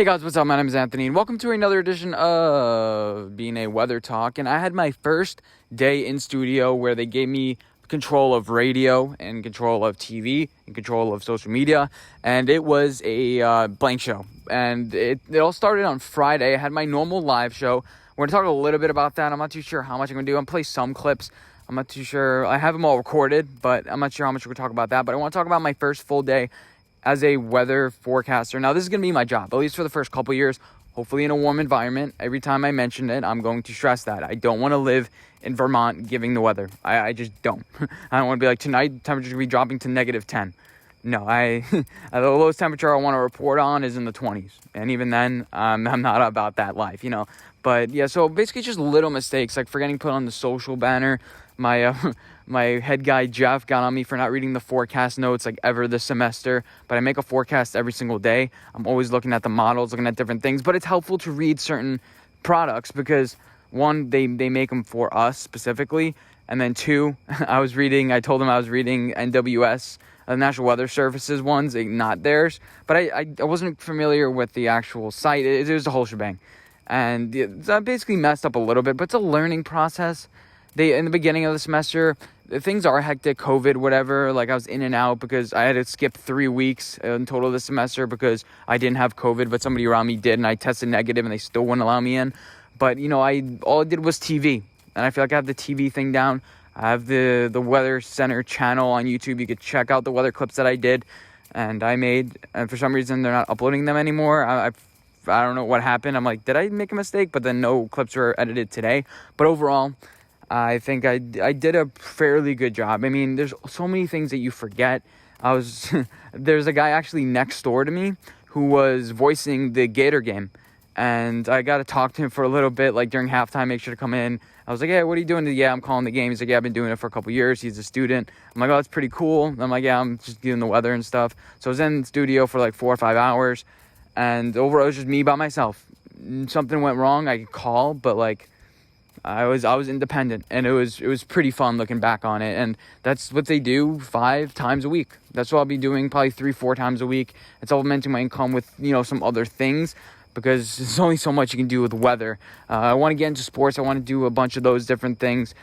Hey guys, what's up? My name is Anthony, and welcome to another edition of Being a Weather Talk. And I had my first day in studio where they gave me control of radio and control of TV and control of social media, and it was a blank show. And it all started on Friday. I had my normal live show. We're gonna talk a little bit about that. I'm not too sure how much I'm gonna do. I'm gonna play some clips. I'm not too sure. I have them all recorded, but I'm not sure how much we're gonna talk about that. But I want to talk about my first full day as a weather forecaster. Now, this is going to be my job, at least for the first couple years, hopefully in a warm environment. Every time I mention it, I'm going to stress that. I don't want to live in Vermont giving the weather. I just don't. I don't want to be like, tonight, temperature's going to be dropping to -10. No, the lowest temperature I want to report on is in the 20s. And even then, I'm not about that life, But yeah, so basically just little mistakes, like forgetting to put on the social banner. My head guy, Jeff, got on me for not reading the forecast notes like ever this semester. But I make a forecast every single day. I'm always looking at the models, looking at different things. But it's helpful to read certain products because, one, they make them for us specifically. And then two, I told them I was reading NWS, National Weather Services ones, not theirs. But I wasn't familiar with the actual site. It was the whole shebang. And I basically messed up a little bit, but it's a learning process. In the beginning of the semester, things are hectic, COVID, whatever. Like I was in and out because I had to skip 3 weeks in total this semester because I didn't have COVID, but somebody around me did, and I tested negative, and they still wouldn't allow me in. But all I did was TV, and I feel like I have the TV thing down. I have the Weather Center channel on YouTube. You could check out the weather clips that I did and I made, and for some reason they're not uploading them anymore. I don't know what happened. I'm like, did I make a mistake? But then no clips were edited today. But overall, I think I did a fairly good job. I mean, there's so many things that you forget. There's a guy actually next door to me who was voicing the Gator game. And I got to talk to him for a little bit, like during halftime, make sure to come in. I was like, hey, what are you doing? Yeah, I'm calling the game. He's like, yeah, I've been doing it for a couple years. He's a student. I'm like, oh, that's pretty cool. I'm like, yeah, I'm just doing the weather and stuff. So I was in the studio for like 4 or 5 hours. And overall, it was just me by myself. Something went wrong, I could call, but like, I was independent, and it was pretty fun looking back on it. And that's what they do 5 times a week. That's what I'll be doing probably 3-4 times a week. It's supplementing my income with some other things, because there's only so much you can do with weather. I want to get into sports. I want to do a bunch of those different things.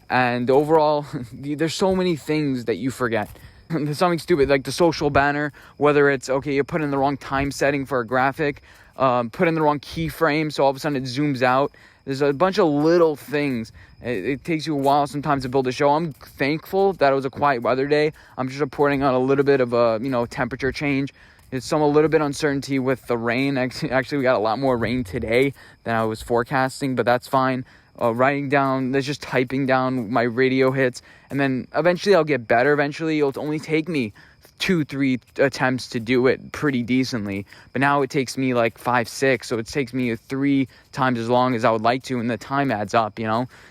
And overall, there's so many things that you forget. There's something stupid like the social banner, whether it's you put in the wrong time setting for a graphic, put in the wrong keyframe, so all of a sudden it zooms out. There's a bunch of little things. It takes you a while sometimes to build a show. I'm thankful that it was a quiet weather day. I'm just reporting on a little bit of a temperature change. It's a little bit uncertainty with the rain. Actually, we got a lot more rain today than I was forecasting, but that's fine. Writing down, there's just typing down my radio hits, and then eventually I'll get better. Eventually, it'll only take me 2-3 attempts to do it pretty decently, but now it takes me like 5-6, so it takes me 3 times as long as I would like to, and the time adds up.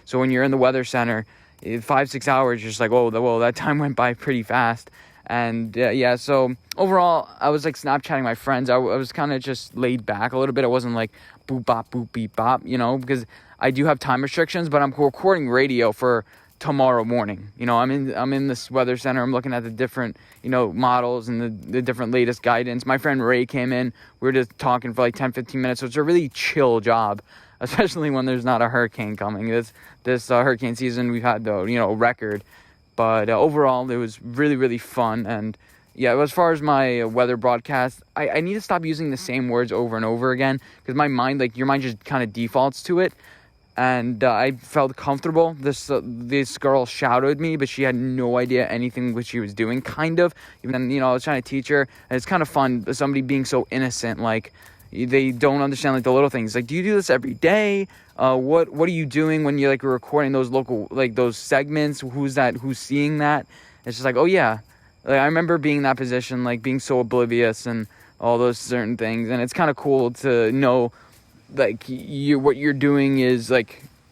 So when you're in the weather center, 5-6 hours, you're just like, whoa, that time went by pretty fast. And so overall, I was like Snapchatting my friends. I was kind of just laid back a little bit. I wasn't like boop bop boop beep bop, because I do have time restrictions, but I'm recording radio for tomorrow morning. I'm in this weather center. I'm looking at the different models and the different latest guidance. My friend Ray came in. We were just talking for like 10-15 minutes. So it's a really chill job, especially when there's not a hurricane coming. This hurricane season, we've had the record. But overall, it was really, really fun. And yeah, as far as my weather broadcast, I need to stop using the same words over and over again, because my mind, your mind just kind of defaults to it. And I felt comfortable. This girl shouted at me, but she had no idea anything what she was doing, kind of. Even then, I was trying to teach her. And it's kind of fun, somebody being so innocent, like, they don't understand the little things. Like, do you do this every day? What are you doing when you're recording those local those segments? Who's seeing that? It's just like, oh yeah, I remember being in that position, being so oblivious and all those certain things. And it's kind of cool to know what you're doing is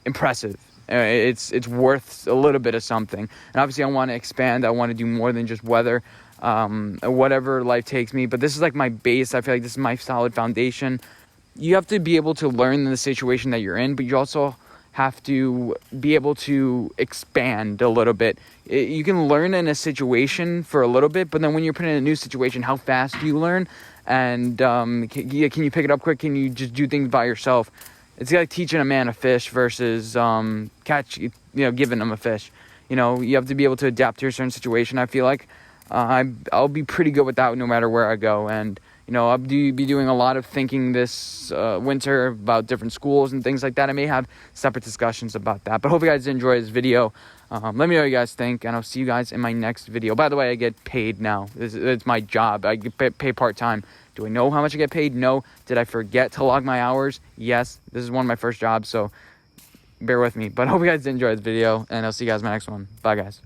impressive. It's worth a little bit of something. And obviously I want to expand. I want to do more than just weather. Whatever life takes me, but this is my base. I feel like this is my solid foundation. You have to be able to learn in the situation that you're in, but you also have to be able to expand a little bit. You can learn in a situation for a little bit, but then when you're put in a new situation, how fast do you learn? And can you pick it up quick? Can you just do things by yourself? It's like teaching a man a fish versus giving him a fish. You have to be able to adapt to a certain situation. I feel like I'll be pretty good with that no matter where I go. And I'll be doing a lot of thinking this winter about different schools and things like that. I may have separate discussions about that. But hope you guys enjoy this video. Let me know what you guys think, and I'll see you guys in my next video. By the way, I get paid now. It's my job. I get paid part-time. Do I know how much I get paid? No. Did I forget to log my hours? Yes. This is one of my first jobs, so bear with me. But I hope you guys enjoyed this video, and I'll see you guys in my next one. Bye, guys.